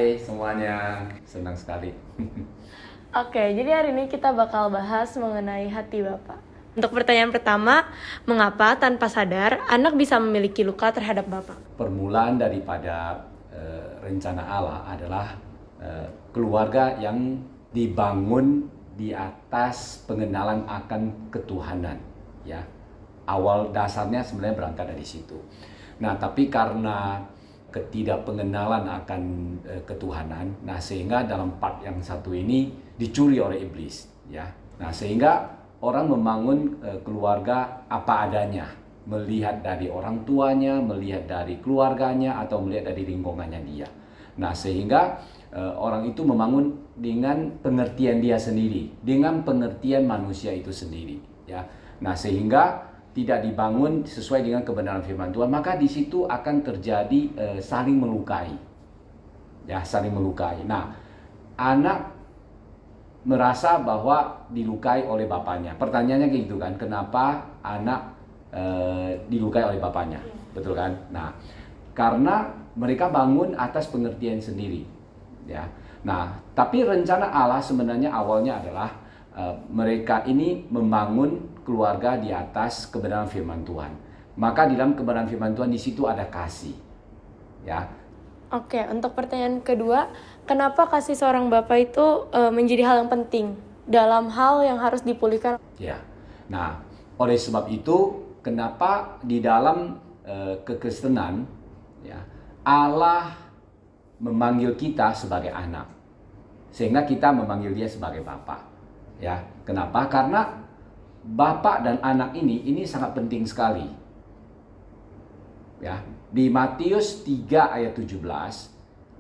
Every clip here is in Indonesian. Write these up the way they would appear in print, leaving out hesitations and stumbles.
Hai semuanya, senang sekali. Oke, jadi hari ini kita bakal bahas mengenai hati Bapak. Untuk pertanyaan pertama, mengapa tanpa sadar anak bisa memiliki luka terhadap Bapak? Permulaan daripada rencana Allah adalah keluarga yang dibangun di atas pengenalan akan ketuhanan, ya. Awal dasarnya sebenarnya berangkat dari situ. Nah, tapi karena ketidakpengenalan akan ketuhanan, nah sehingga dalam part yang satu ini dicuri oleh iblis, ya. Nah, sehingga orang membangun keluarga apa adanya, melihat dari orang tuanya, melihat dari keluarganya, atau melihat dari lingkungannya dia. Nah, sehingga orang itu membangun dengan pengertian dia sendiri, dengan pengertian manusia itu sendiri, ya. Nah, sehingga tidak dibangun sesuai dengan kebenaran firman Tuhan, maka di situ akan terjadi saling melukai, ya, saling melukai. Nah, anak merasa bahwa dilukai oleh bapaknya. Pertanyaannya gitu kan, kenapa anak dilukai oleh bapaknya, betul kan? Nah, karena mereka bangun atas pengertian sendiri, ya. Nah, tapi rencana Allah sebenarnya awalnya adalah mereka ini membangun keluarga di atas kebenaran firman Tuhan. Maka di dalam kebenaran firman Tuhan di situ ada kasih, ya. Oke, untuk pertanyaan kedua, kenapa kasih seorang Bapak itu menjadi hal yang penting dalam hal yang harus dipulihkan? Ya. Nah, oleh sebab itu kenapa di dalam kekristenan, ya, Allah memanggil kita sebagai anak, sehingga kita memanggil dia sebagai Bapa, ya. Kenapa? Karena Bapak dan anak ini sangat penting sekali, ya. Di Matius 3 ayat 17,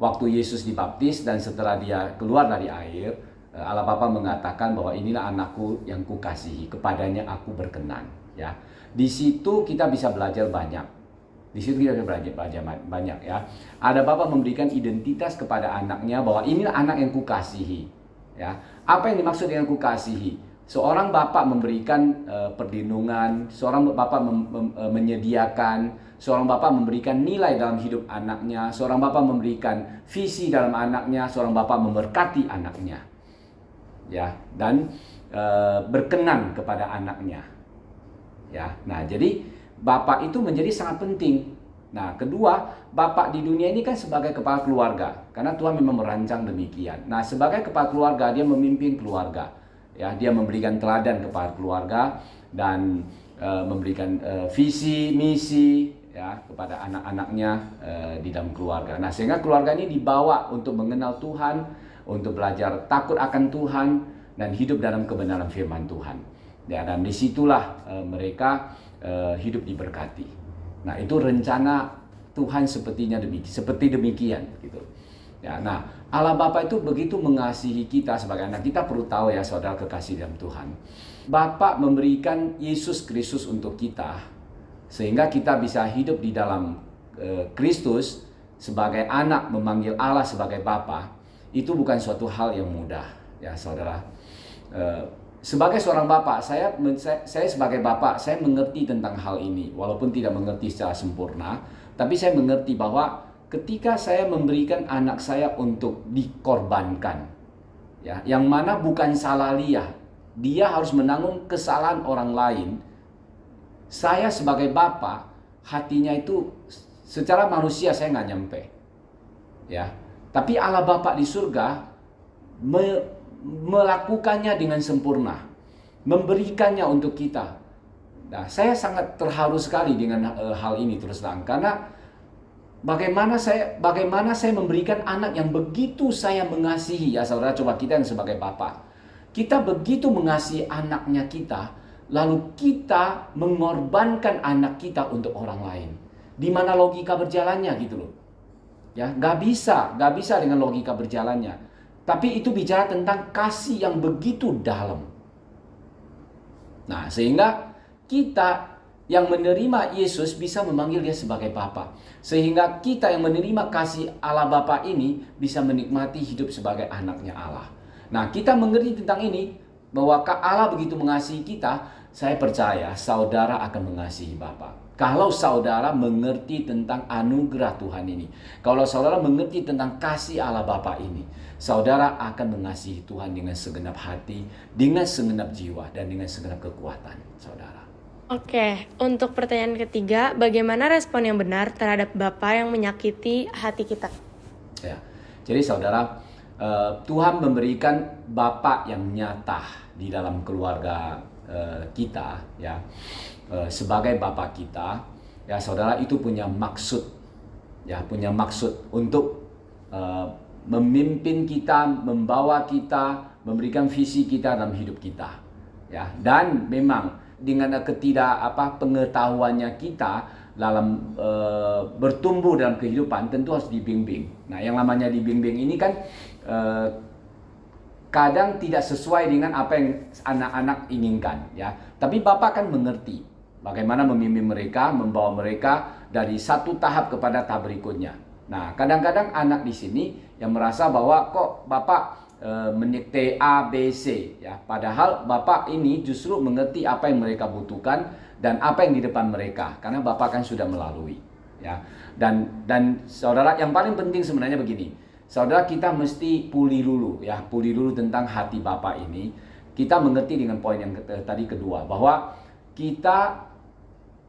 waktu Yesus dibaptis dan setelah dia keluar dari air, Allah Bapa mengatakan bahwa inilah anakku yang kukasihi, kepadanya aku berkenan, ya. Di situ kita bisa belajar banyak. Di situ kita bisa belajar banyak, ya. Ada Bapa memberikan identitas kepada anaknya bahwa inilah anak yang kukasihi, ya. Apa yang dimaksud dengan kukasihi? Seorang bapak memberikan perlindungan, seorang bapak menyediakan, seorang bapak memberikan nilai dalam hidup anaknya, seorang bapak memberikan visi dalam anaknya, seorang bapak memberkati anaknya, ya, dan berkenan kepada anaknya, ya. Nah, jadi bapak itu menjadi sangat penting. Nah, kedua, bapak di dunia ini kan sebagai kepala keluarga, karena Tuhan memang merancang demikian. Nah, sebagai kepala keluarga, dia memimpin keluarga, ya. Dia memberikan teladan kepada keluarga dan memberikan visi, misi, ya, kepada anak-anaknya di dalam keluarga. Nah, sehingga keluarga ini dibawa untuk mengenal Tuhan, untuk belajar takut akan Tuhan dan hidup dalam kebenaran firman Tuhan. Ya, dan disitulah mereka hidup diberkati. Nah, itu rencana Tuhan sepertinya seperti demikian, gitu. Ya, nah, Allah Bapa itu begitu mengasihi kita sebagai anak. Kita perlu tahu, ya, saudara kekasih dalam Tuhan. Bapa memberikan Yesus Kristus untuk kita, sehingga kita bisa hidup di dalam Kristus sebagai anak, memanggil Allah sebagai Bapa. Itu bukan suatu hal yang mudah, ya, saudara. Sebagai seorang bapak, saya sebagai bapak, saya mengerti tentang hal ini. Walaupun tidak mengerti secara sempurna, tapi saya mengerti bahwa ketika saya memberikan anak saya untuk dikorbankan, ya, yang mana bukan salah dia harus menanggung kesalahan orang lain. Saya sebagai bapak, hatinya itu secara manusia saya nggak nyampe, ya. Tapi Allah Bapa di surga melakukannya dengan sempurna, memberikannya untuk kita. Nah, saya sangat terharu sekali dengan hal ini, terus terang, karena bagaimana saya memberikan anak yang begitu saya mengasihi, ya, saudara. Coba kita yang sebagai bapak, kita begitu mengasihi anaknya kita, lalu kita mengorbankan anak kita untuk orang lain. Di mana logika berjalannya, gitu loh, ya. Gak bisa dengan logika berjalannya. Tapi itu bicara tentang kasih yang begitu dalam. Nah, sehingga kita yang menerima Yesus bisa memanggil dia sebagai Bapa. Sehingga kita yang menerima kasih Allah Bapa ini bisa menikmati hidup sebagai anaknya Allah. Nah, kita mengerti tentang ini, bahwa Allah begitu mengasihi kita, saya percaya saudara akan mengasihi Bapa. Kalau saudara mengerti tentang anugerah Tuhan ini, kalau saudara mengerti tentang kasih Allah Bapa ini, saudara akan mengasihi Tuhan dengan segenap hati, dengan segenap jiwa, dan dengan segenap kekuatan, saudara. Oke, untuk pertanyaan ketiga, bagaimana respon yang benar terhadap Bapa yang menyakiti hati kita? Ya, jadi saudara, Tuhan memberikan Bapa yang nyata di dalam keluarga kita, ya, sebagai Bapa kita, ya saudara, itu punya maksud, ya, punya maksud untuk memimpin kita, membawa kita, memberikan visi kita dalam hidup kita, ya. Dan memang dengan pengetahuannya kita dalam bertumbuh dalam kehidupan, tentu harus dibimbing. Nah, yang namanya dibimbing ini kan kadang tidak sesuai dengan apa yang anak-anak inginkan, ya. Tapi Bapak kan mengerti bagaimana membimbing mereka, membawa mereka dari satu tahap kepada tahap berikutnya. Nah, kadang-kadang anak di sini yang merasa bahwa kok Bapak menyekte A, B, C, ya. Padahal Bapak ini justru mengerti apa yang mereka butuhkan dan apa yang di depan mereka, karena Bapak kan sudah melalui, ya. Dan saudara, yang paling penting sebenarnya begini. Saudara, kita mesti pulih dulu, ya, pulih dulu tentang hati Bapak ini. Kita mengerti dengan poin yang tadi kedua, bahwa kita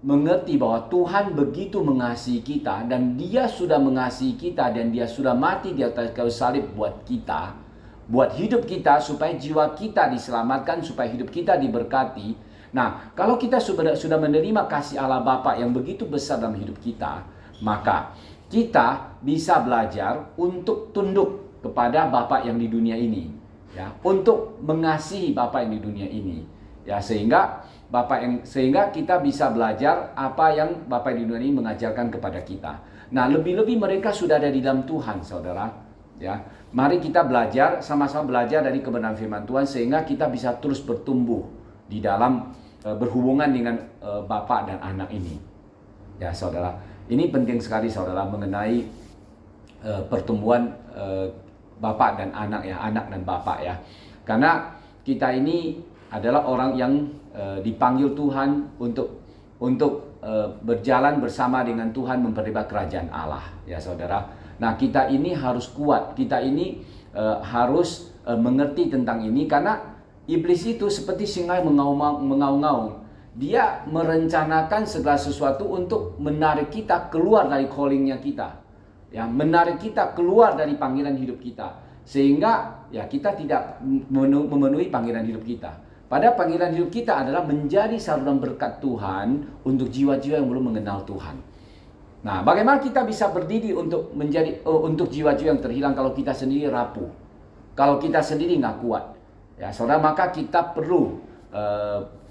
mengerti bahwa Tuhan begitu mengasihi kita, dan Dia sudah mengasihi kita, dan Dia sudah mati di atas kayu salib buat kita, buat hidup kita, supaya jiwa kita diselamatkan, supaya hidup kita diberkati. Nah, kalau kita sudah menerima kasih Allah Bapa yang begitu besar dalam hidup kita, maka kita bisa belajar untuk tunduk kepada Bapa yang di dunia ini, ya, untuk mengasihi Bapa yang di dunia ini, ya, sehingga kita bisa belajar apa yang Bapa yang di dunia ini mengajarkan kepada kita. Nah, lebih-lebih mereka sudah ada di dalam Tuhan, saudara, ya. Mari kita belajar, sama-sama belajar dari kebenaran firman Tuhan, sehingga kita bisa terus bertumbuh di dalam berhubungan dengan Bapa dan anak ini, ya, saudara. Ini penting sekali, saudara, mengenai pertumbuhan Bapak dan anak, ya, anak dan Bapak, ya. Karena kita ini adalah orang yang dipanggil Tuhan untuk berjalan bersama dengan Tuhan memperlibat kerajaan Allah, ya, saudara. Nah, kita ini harus kuat, kita ini harus mengerti tentang ini, karena iblis itu seperti singa yang mengaung-ngaung. Dia merencanakan segala sesuatu untuk menarik kita keluar dari callingnya kita, ya, menarik kita keluar dari panggilan hidup kita, sehingga ya kita tidak memenuhi panggilan hidup kita. Pada panggilan hidup kita adalah menjadi saluran berkat Tuhan untuk jiwa-jiwa yang belum mengenal Tuhan. Nah, bagaimana kita bisa berdiri untuk jiwa-jiwa yang terhilang kalau kita sendiri rapuh, kalau kita sendiri nggak kuat, ya, saudara? Maka kita perlu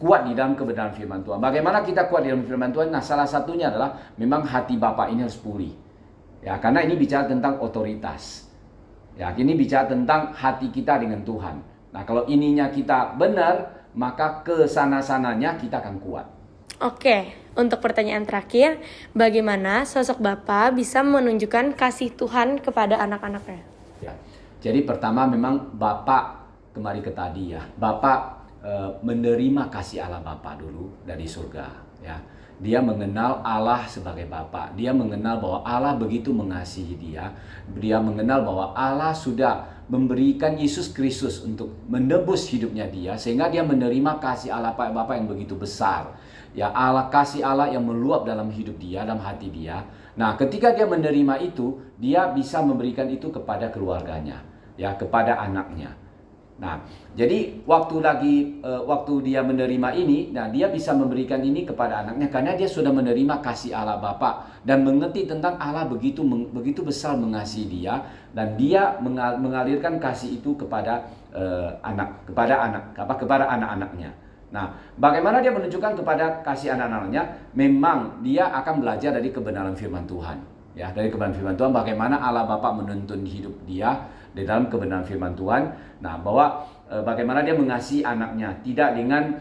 kuat di dalam kebenaran firman Tuhan. Bagaimana kita kuat di dalam firman Tuhan? Nah, salah satunya adalah memang hati Bapak ini harus pulih, ya, karena ini bicara tentang otoritas, ya, ini bicara tentang hati kita dengan Tuhan. Nah, kalau ininya kita benar, maka kesana-sananya kita akan kuat. Oke, untuk pertanyaan terakhir, bagaimana sosok Bapa bisa menunjukkan kasih Tuhan kepada anak-anaknya? Ya, jadi pertama memang Bapak, kembali ke tadi, ya, Bapak menerima kasih Allah Bapa dulu dari surga, ya. Dia mengenal Allah sebagai Bapa. Dia mengenal bahwa Allah begitu mengasihi dia. Dia mengenal bahwa Allah sudah memberikan Yesus Kristus untuk menebus hidupnya dia, sehingga dia menerima kasih Allah Bapa yang begitu besar. Ya, kasih Allah yang meluap dalam hidup dia, dalam hati dia. Nah, ketika dia menerima itu, dia bisa memberikan itu kepada keluarganya, ya, kepada anaknya. Nah, jadi waktu dia menerima ini, nah, dia bisa memberikan ini kepada anaknya karena dia sudah menerima kasih Allah Bapa dan mengerti tentang Allah begitu besar mengasihi dia, dan dia mengalirkan kasih itu kepada anak-anaknya. Nah, bagaimana dia menunjukkan kepada kasih anak-anaknya? Memang dia akan belajar dari kebenaran firman Tuhan, ya, dari kebenaran firman Tuhan, bagaimana Allah Bapa menuntun hidup dia di dalam kebenaran firman Tuhan. Nah, bahwa bagaimana dia mengasihi anaknya, tidak dengan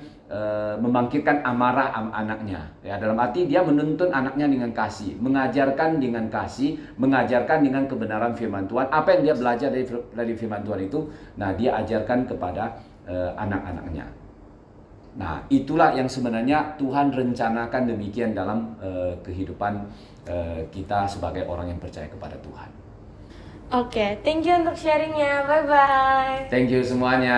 membangkitkan amarah anaknya, ya, dalam arti dia menuntun anaknya dengan kasih, mengajarkan dengan kasih, mengajarkan dengan kebenaran firman Tuhan. Apa yang dia belajar dari firman Tuhan itu, nah, dia ajarkan kepada anak-anaknya. Nah, itulah yang sebenarnya Tuhan rencanakan demikian dalam kehidupan kita sebagai orang yang percaya kepada Tuhan. Oke, thank you untuk sharingnya. Bye-bye. Thank you semuanya.